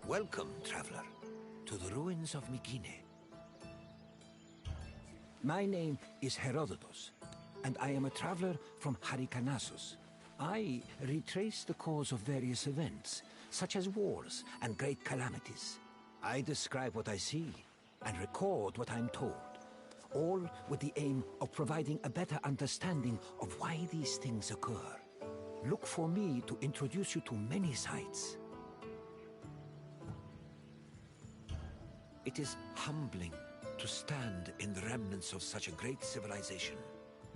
Welcome, traveler, to the ruins of Mykine. My name is Herodotus, and I am a traveler from Hyrcanassus. I retrace the cause of various events, such as wars and great calamities. I describe what I see and record what I'm told, all with the aim of providing a better understanding of why these things occur. Look for me to introduce you to many sights. It is humbling to stand in the remnants of such a great civilization.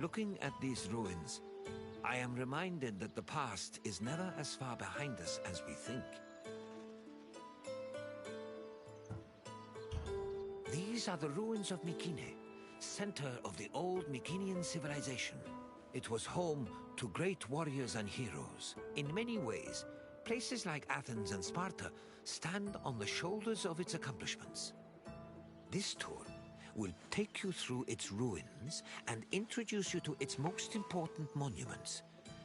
Looking at these ruins, I am reminded that the past is never as far behind us as we think. These are the ruins of Mykine, center of the old Mykinian civilization. It was home to great warriors and heroes. In many ways, places like Athens and Sparta stand on the shoulders of its accomplishments. This tour will take you through its ruins and introduce you to its most important monuments,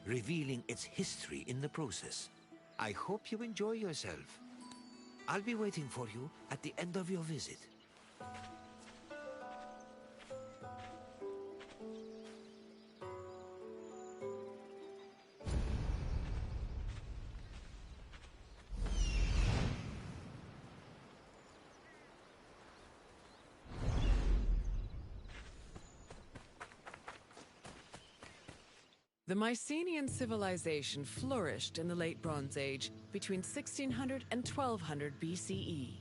revealing its history in the process. I hope you enjoy yourself. I'll be waiting for you at the end of your visit. The Mycenaean civilization flourished in the Late Bronze Age between 1600 and 1200 BCE.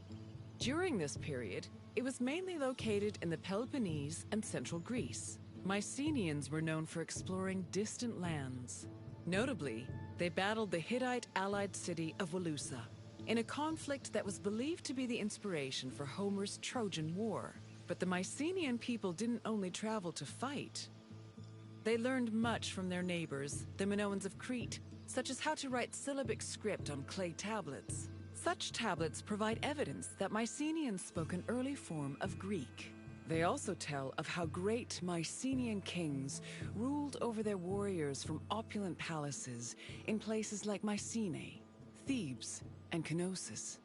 During this period, it was mainly located in the Peloponnese and central Greece. Mycenaeans were known for exploring distant lands. Notably, they battled the Hittite allied city of Walusa in a conflict that was believed to be the inspiration for Homer's Trojan War. But the Mycenaean people didn't only travel to fight. They learned much from their neighbors, the Minoans of Crete, such as how to write syllabic script on clay tablets. Such tablets provide evidence that Mycenaeans spoke an early form of Greek. They also tell of how great Mycenaean kings ruled over their warriors from opulent palaces in places like Mycenae, Thebes, and Knossos.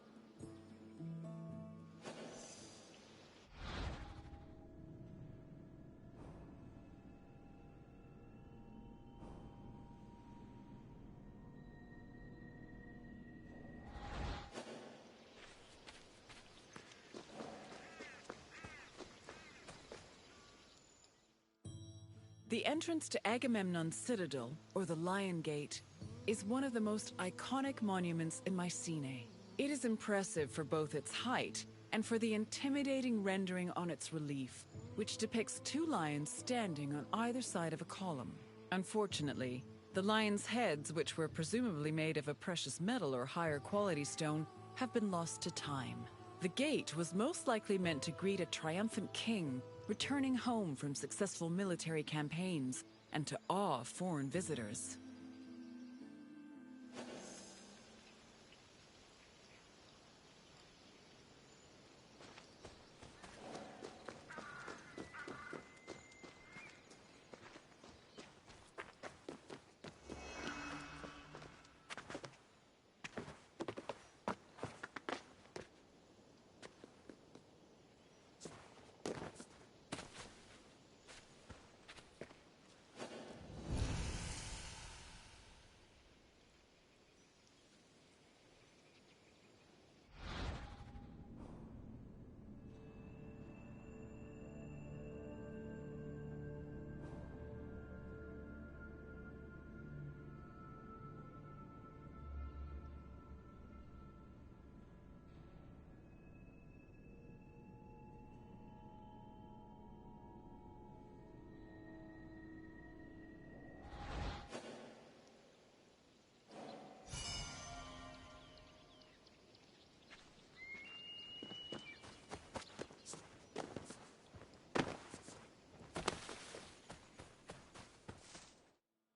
The entrance to Agamemnon's citadel, or the Lion Gate, is one of the most iconic monuments in Mycenae. It is impressive for both its height and for the intimidating rendering on its relief, which depicts two lions standing on either side of a column. Unfortunately, the lions' heads, which were presumably made of a precious metal or higher quality stone, have been lost to time. The gate was most likely meant to greet a triumphant king returning home from successful military campaigns and to awe foreign visitors.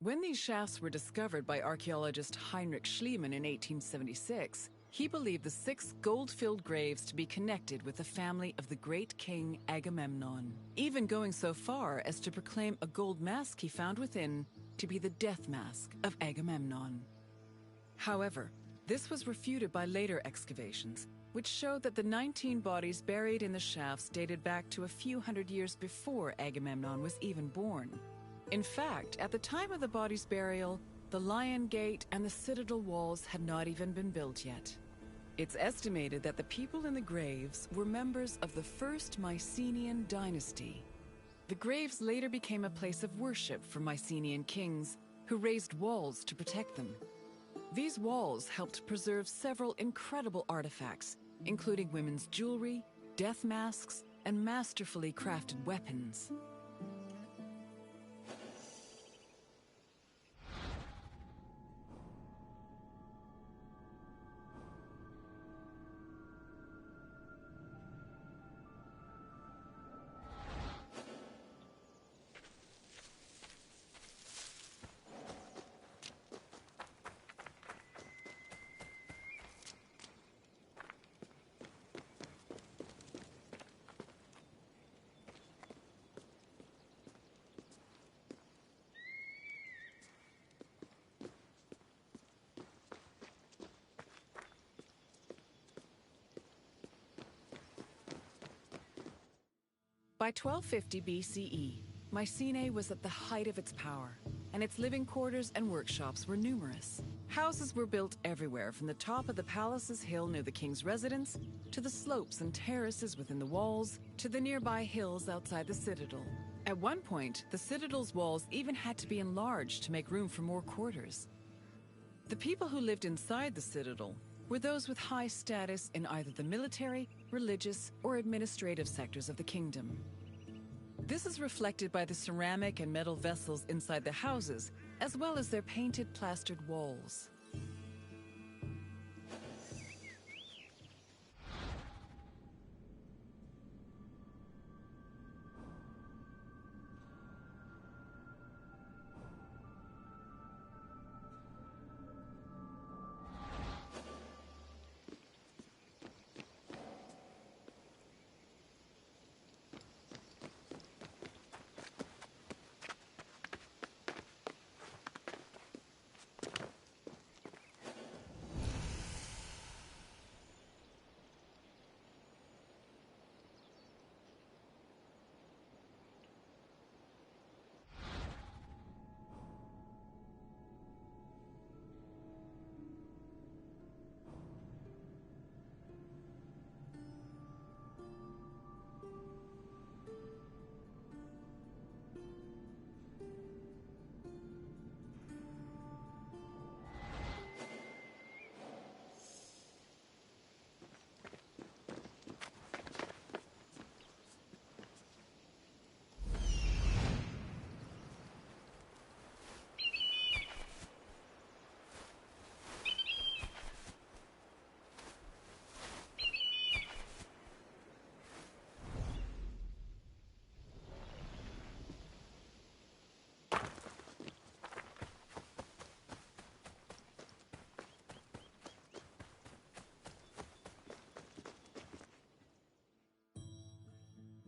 When these shafts were discovered by archaeologist Heinrich Schliemann in 1876, he believed the 6 gold-filled graves to be connected with the family of the great king Agamemnon, even going so far as to proclaim a gold mask he found within to be the death mask of Agamemnon. However, This was refuted by later excavations, which showed that the 19 bodies buried in the shafts dated back to a few hundred years before Agamemnon was even born. In fact, at the time of the body's burial, the Lion Gate and the citadel walls had not even been built yet. It's estimated that the people in the graves were members of the first Mycenaean dynasty. The graves later became a place of worship for Mycenaean kings, who raised walls to protect them. These walls helped preserve several incredible artifacts, including women's jewelry, death masks, and masterfully crafted weapons. By 1250 BCE, Mycenae was at the height of its power, and its living quarters and workshops were numerous. Houses were built everywhere, from the top of the palace's hill near the king's residence, to the slopes and terraces within the walls, to the nearby hills outside the citadel. At one point, the citadel's walls even had to be enlarged to make room for more quarters. The people who lived inside the citadel were those with high status in either the military, religious, or administrative sectors of the kingdom. This is reflected by the ceramic and metal vessels inside the houses, as well as their painted plastered walls.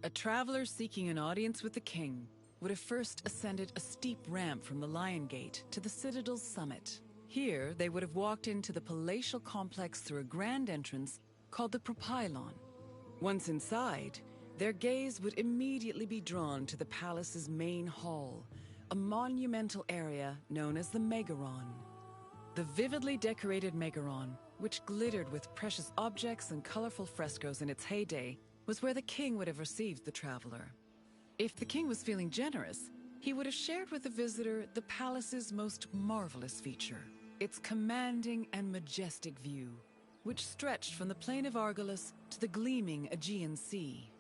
A traveler seeking an audience with the king would have first ascended a steep ramp from the Lion Gate to the citadel's summit. Here, they would have walked into the palatial complex through a grand entrance called the propylon. Once inside, their gaze would immediately be drawn to the palace's main hall, a monumental area known as the Megaron. The vividly decorated Megaron, which glittered with precious objects and colorful frescoes in its heyday, was where the king would have received the traveler. If the king was feeling generous, he would have shared with the visitor the palace's most marvelous feature, its commanding and majestic view, which stretched from the plain of Argolis to the gleaming Aegean Sea.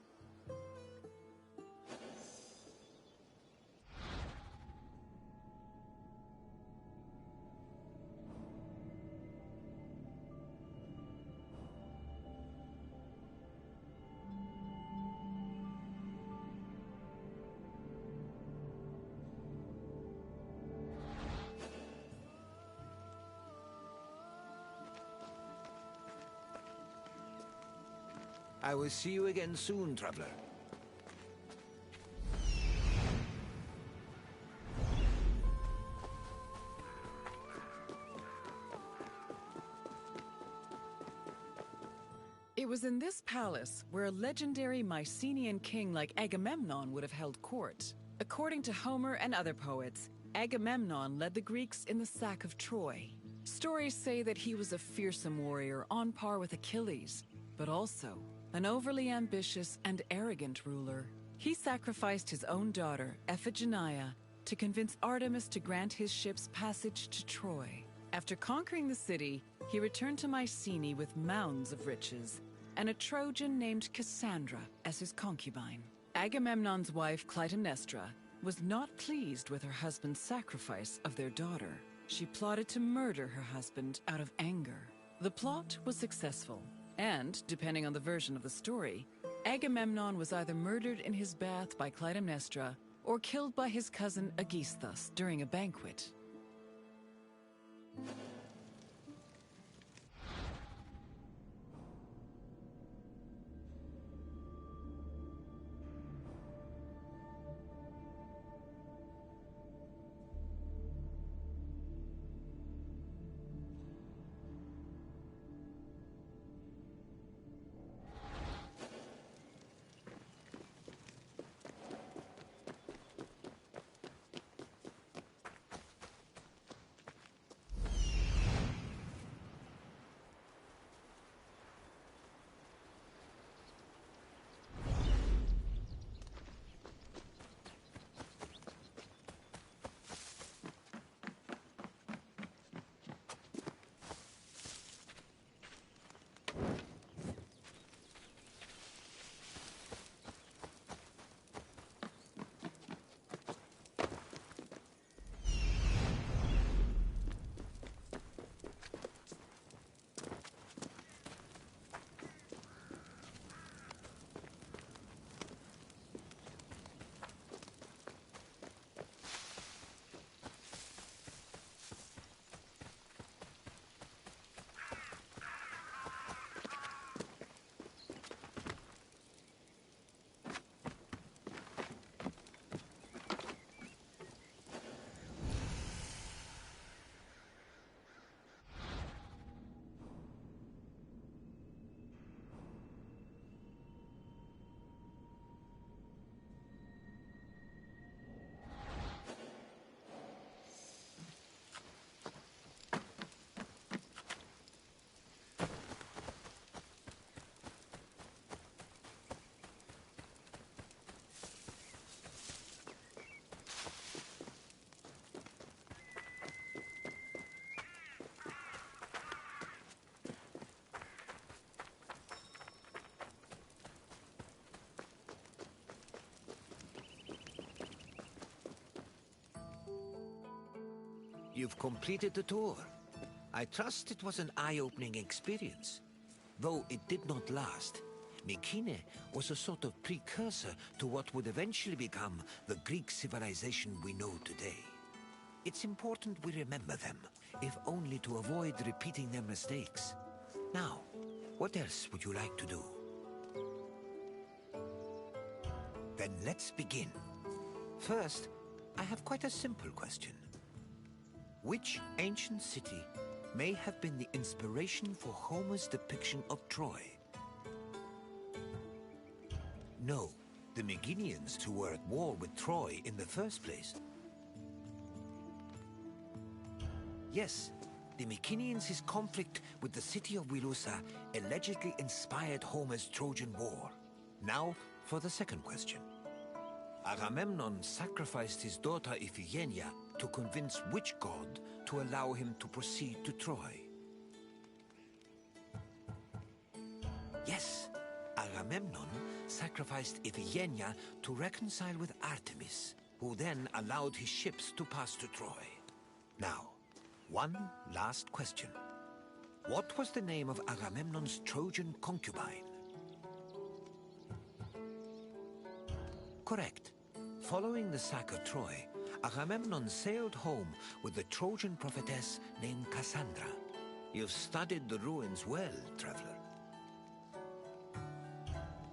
I will see you again soon, traveler. It was in this palace where a legendary Mycenaean king like Agamemnon would have held court. According to Homer and other poets, Agamemnon led the Greeks in the sack of Troy. Stories say that he was a fearsome warrior on par with Achilles, but also an overly ambitious and arrogant ruler. He sacrificed his own daughter, Iphigenia, to convince Artemis to grant his ship's passage to Troy. After conquering the city, he returned to Mycenae with mounds of riches and a Trojan named Cassandra as his concubine. Agamemnon's wife, Clytemnestra, was not pleased with her husband's sacrifice of their daughter. She plotted to murder her husband out of anger. The plot was successful, and, depending on the version of the story, Agamemnon was either murdered in his bath by Clytemnestra or killed by his cousin Aegisthus during a banquet. You've completed the tour. I trust it was an eye-opening experience. Though it did not last, Mycenae was a sort of precursor to what would eventually become the Greek civilization we know today. It's important we remember them, if only to avoid repeating their mistakes. Now, what else would you like to do? Then let's begin. First, I have quite a simple question. Which ancient city may have been the inspiration for Homer's depiction of Troy? No, the Mycenaeans who were at war with Troy in the first place. Yes, the Mycenaeans' conflict with the city of Wilusa allegedly inspired Homer's Trojan War. Now for the second question. Agamemnon sacrificed his daughter Iphigenia to convince which god to allow him to proceed to Troy? Yes, Agamemnon sacrificed Iphigenia to reconcile with Artemis, who then allowed his ships to pass to Troy. Now, one last question. What was the name of Agamemnon's Trojan concubine? Correct. Following the sack of Troy, Agamemnon sailed home with a Trojan prophetess named Cassandra. You've studied the ruins well, traveler.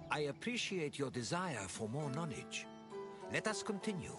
I appreciate your desire for more knowledge. Let us continue.